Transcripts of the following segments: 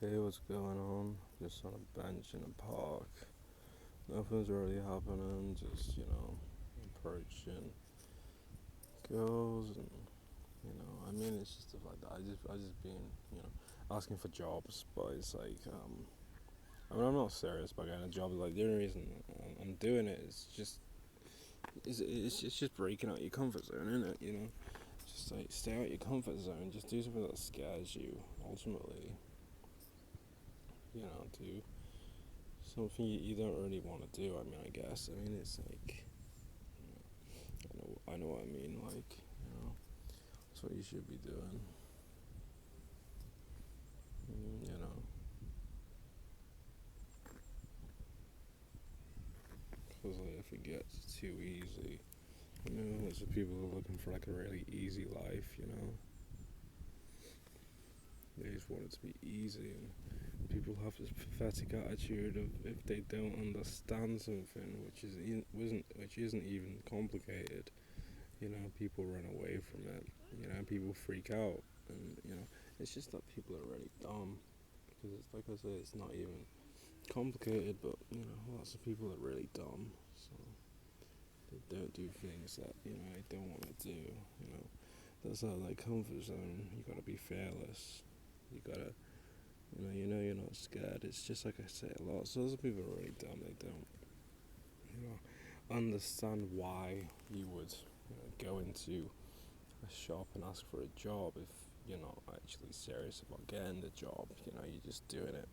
Hey, what's going on? Just on a bench in a park. Nothing's really happening. Just approaching girls and I mean, it's just stuff like that. I just been you know, asking for jobs, but it's like I mean, I'm not serious about getting a job. Like the only reason I'm doing it is it's just breaking out your comfort zone, isn't it? Just like stay out your comfort zone. Just do something that scares you. Ultimately, do something you don't really want to do. I mean, I guess. I mean, it's like I know what I mean. Like, that's what you should be doing. Mm, you know, because like if it gets too easy, lots of people are looking for like a really easy life. They just want it to be easy, and people have this pathetic attitude of if they don't understand something, which isn't even complicated. People run away from it. People freak out, and it's just that people are really dumb because it's like I say, it's not even complicated, but lots of people are really dumb, so they don't do things that they don't want to do. That's not like comfort zone. You gotta be fearless. You gotta, you're not scared. It's just like I say, lots of people are really dumb. They don't, you understand why you would go into a shop and ask for a job if you're not actually serious about getting the job. You're just doing it,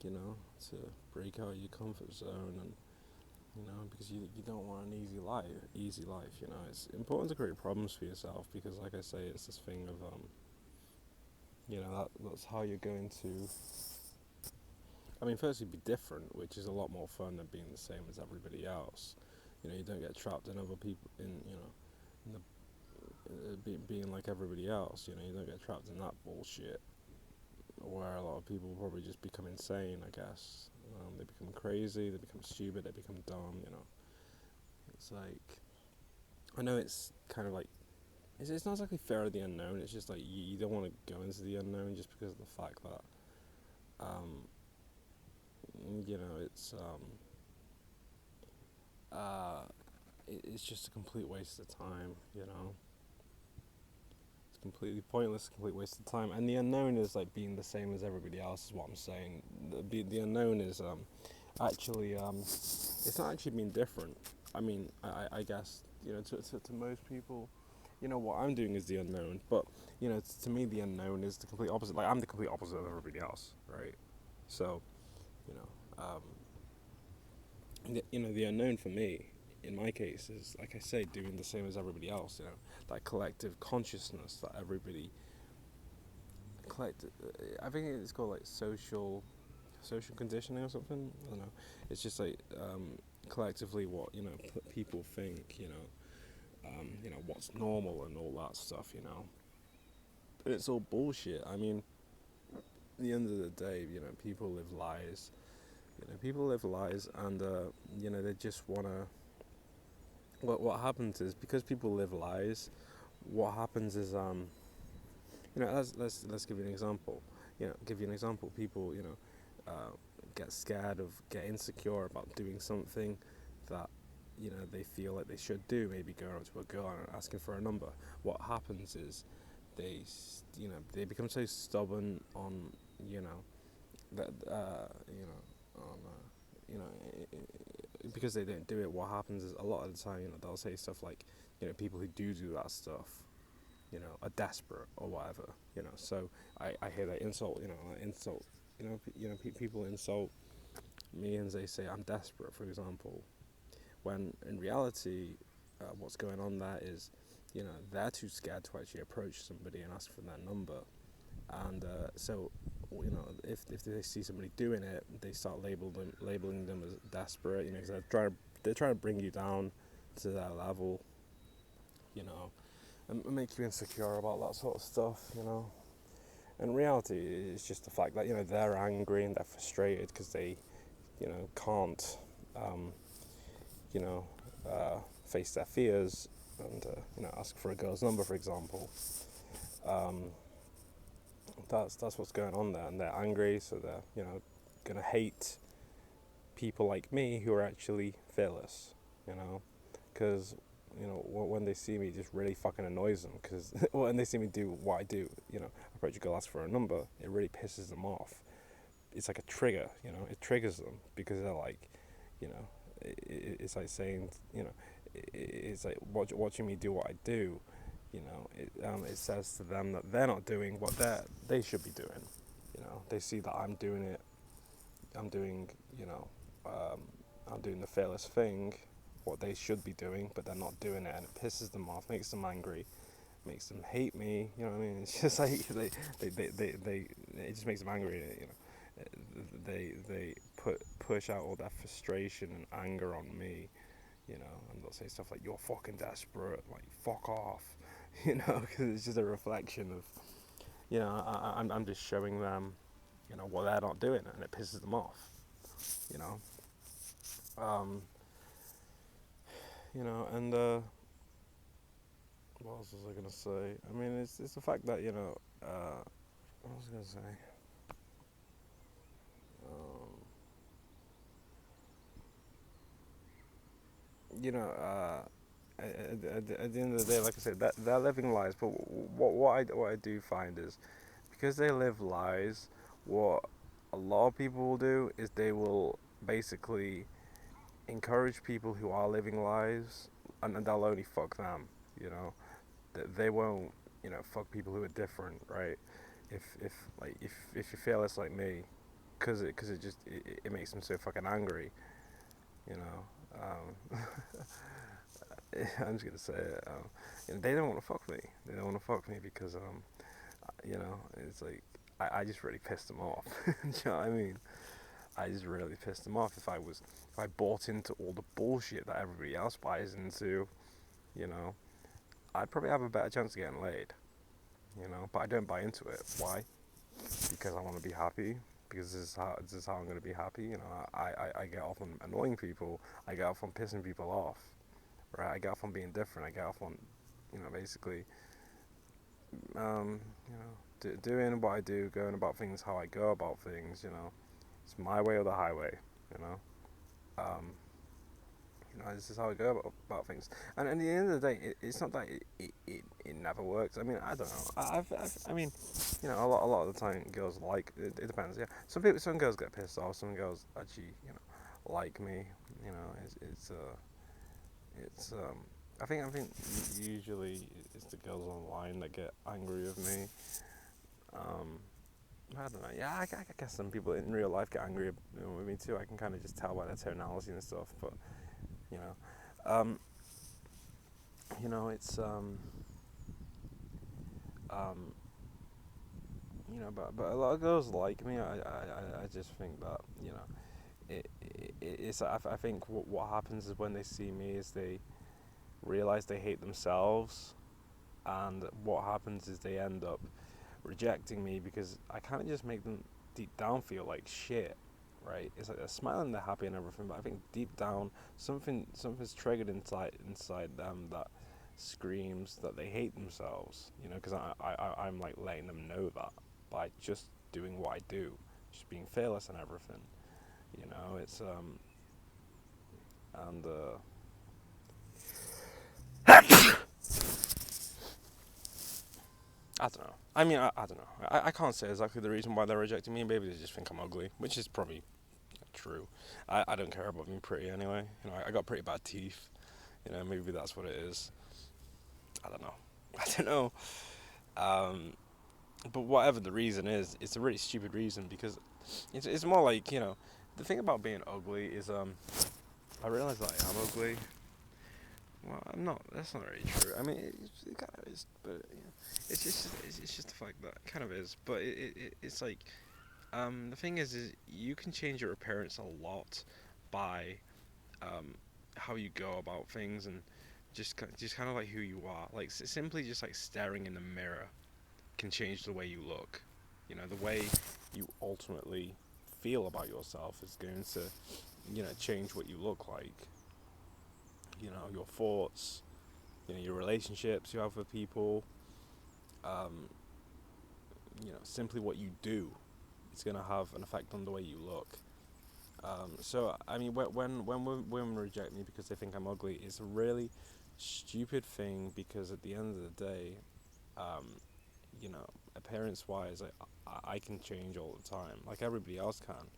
to break out of your comfort zone and because you don't want an easy life. It's important to create problems for yourself because like I say, it's this thing of that's how you're going to I mean firstly be different, which is a lot more fun than being the same as everybody else. You don't get trapped in other people in the being like everybody else. You don't get trapped in that bullshit where a lot of people probably just become insane, I guess. They become crazy, they become stupid, they become dumb. It's like I know it's kind of like it's not exactly fear of the unknown. It's just like you don't want to go into the unknown just because of the fact that um, it's uh, it's just a complete waste of time. It's completely pointless, complete waste of time. And the unknown is like being the same as everybody else. Is what I'm saying. The unknown is actually it's not actually being different. I mean, I guess to most people, what I'm doing is the unknown. But to me, the unknown is the complete opposite. Like I'm the complete opposite of everybody else, right? So you know, the unknown for me, in my case, is like I say, doing the same as everybody else. That collective consciousness that everybody collect. I think it's called like social conditioning or something. I don't know. It's just like collectively what people think. What's normal and all that stuff. And it's all bullshit. I mean, at the end of the day, people live lies. People live lies, and they just wanna. What happens is because people live lies. What happens is let's give you an example. Give you an example. People get scared of get insecure about doing something that they feel like they should do. Maybe going up to a girl and asking for a number. What happens is they become so stubborn on that on because they don't do it. What happens is a lot of the time they'll say stuff like people who do that stuff are desperate or whatever. So I hear that insult. Insult. People insult me and they say I'm desperate, for example. When in reality, what's going on there is, they're too scared to actually approach somebody and ask for their number, and so if they see somebody doing it, they start labeling them as desperate. Because they're trying to bring you down to their level. And make you insecure about that sort of stuff. In reality, it's just the fact that they're angry and they're frustrated because they can't um, you know face their fears and ask for a girl's number, for example. Um, That's what's going on there, and they're angry, so they're gonna hate people like me who are actually fearless, you know, because when they see me, it just really fucking annoys them. Because when they see me do what I do, approach a girl, ask for a number, it really pisses them off. It's like a trigger, it triggers them because they're like, it's like saying, it's like watching me do what I do. It says to them that they're not doing what they should be doing. They see that I'm doing it. I'm doing, um, I'm doing the fearless thing, what they should be doing, but they're not doing it, and it pisses them off, makes them angry, makes them hate me. You know what I mean? It's just like it just makes them angry. They push out all that frustration and anger on me. And they'll say stuff like, "You're fucking desperate," like "fuck off," because it's just a reflection of, I'm just showing them, what they're not doing, and it pisses them off. You know, um, and what else was I gonna say? I mean, it's the fact that what was I gonna say? Um, you know, at the end of the day, like I said, that they're living lies. But what I do find is, because they live lies, what a lot of people will do is they will basically encourage people who are living lies, and they'll only fuck them. You know, they won't fuck people who are different, right? If you feel it's like me, cause it makes them so fucking angry, you know. I'm just gonna say it. They don't want to fuck me. They don't want to fuck me because it's like I just really pissed them off. Do you know what I mean? I just really pissed them off. If I bought into all the bullshit that everybody else buys into, you know, I'd probably have a better chance of getting laid. But I don't buy into it. Why? Because I want to be happy. Because this is how I'm going to be happy. I get off on annoying people. I get off on pissing people off. Right? I get off on being different. I get off on, basically, doing what I do, going about things how I go about things. It's my way or the highway. You know. Um, this is how I go about things. And at the end of the day, it's not that it never works. I mean, I don't know. I mean, a lot of the time, girls like it depends. Yeah, some girls get pissed off. Some girls actually, like me. It's I think usually it's the girls online that get angry with me. Um, I don't know. Yeah, I guess some people in real life get angry with me too. I can kind of just tell by their tonality and stuff. But you know, um, it's um, but a lot of girls like me. I just think that it's I think what happens is when they see me is they realize they hate themselves, and what happens is they end up rejecting me because I kind of just make them deep down feel like shit. Right? It's like they're smiling, they're happy and everything, but I think deep down something's triggered inside them that screams that they hate themselves. Because I'm like letting them know that by just doing what I do, just being fearless and everything. It's and I don't know. I mean, I don't know. I can't say exactly the reason why they're rejecting me. Maybe they just think I'm ugly, which is probably true. I don't care about being pretty anyway. I got pretty bad teeth. Maybe that's what it is. I don't know. I don't know. Um, but whatever the reason is, it's a really stupid reason because it's more like the thing about being ugly is I realize that I am ugly. Well, I'm not. That's not really true. I mean, it kind of is, but it's just the fact that it kind of is. But it's like the thing is you can change your appearance a lot by um, how you go about things and just kind of like who you are. Like simply just like staring in the mirror can change the way you look. The way you ultimately feel about yourself is going to change what you look like. Your thoughts, your relationships you have with people, um, simply what you do, it's gonna have an effect on the way you look. So I mean, when women reject me because they think I'm ugly, it's a really stupid thing because at the end of the day, um, appearance wise, I can change all the time, like everybody else can.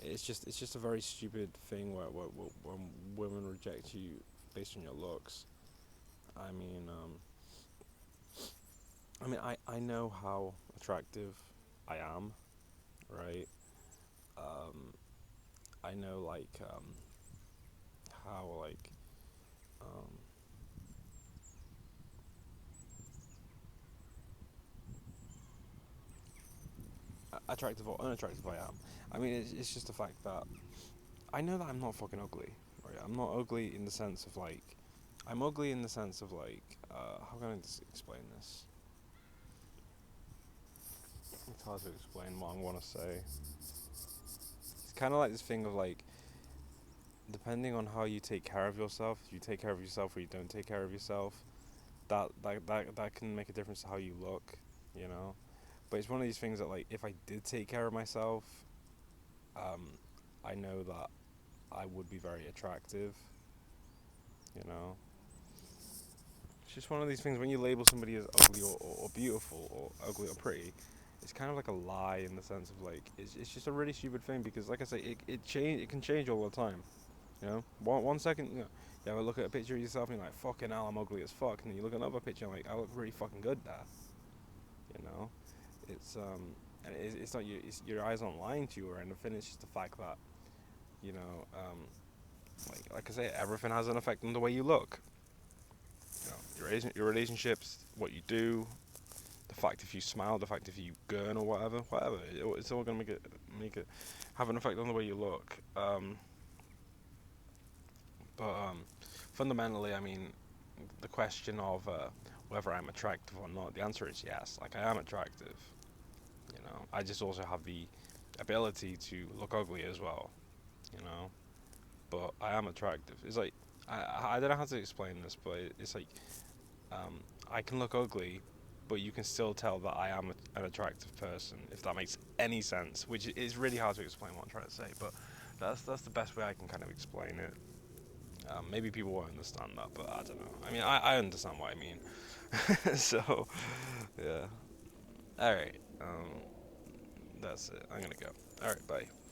It's just a very stupid thing where when women reject you based on your looks. I mean, I know how attractive I am, right? Um, I know how um, attractive or unattractive I am. I mean, it's just the fact that I know that I'm not fucking ugly, right? I'm not ugly in the sense of I'm ugly in the sense of how can I explain this? It's hard to explain what I want to say. It's kind of like this thing of depending on how you take care of yourself, if you take care of yourself or you don't take care of yourself, that can make a difference to how you look, you know. But it's one of these things that if I did take care of myself, um, I know that I would be very attractive, you know. It's just one of these things when you label somebody as ugly or beautiful or ugly or pretty, it's kind of like a lie in the sense of it's just a really stupid thing because like I say it can change all the time. You know, one second you have a look at a picture of yourself and you're like fucking hell I'm ugly as fuck, and then you look at another picture and I look really fucking good there. You know, it's and it's not your eyes aren't lying to you or anything. It's just the fact that you know like I say everything has an effect on the way you look. Your relationships, what you do, the fact if you smile, the fact if you gurn or whatever, it's all gonna make it have an effect on the way you look. But fundamentally, I mean, the question of whether I'm attractive or not, the answer is yes. Like I am attractive. I just also have the ability to look ugly as well. You know, but I am attractive. It's like I don't know how to explain this, but it's like I can look ugly, but you can still tell that I am an attractive person, if that makes any sense. Which is really hard to explain what I'm trying to say, but that's the best way I can kind of explain it. Maybe people won't understand that, but I don't know. I mean, I understand what I mean. So, yeah. All right. That's it. I'm gonna go. All right. Bye.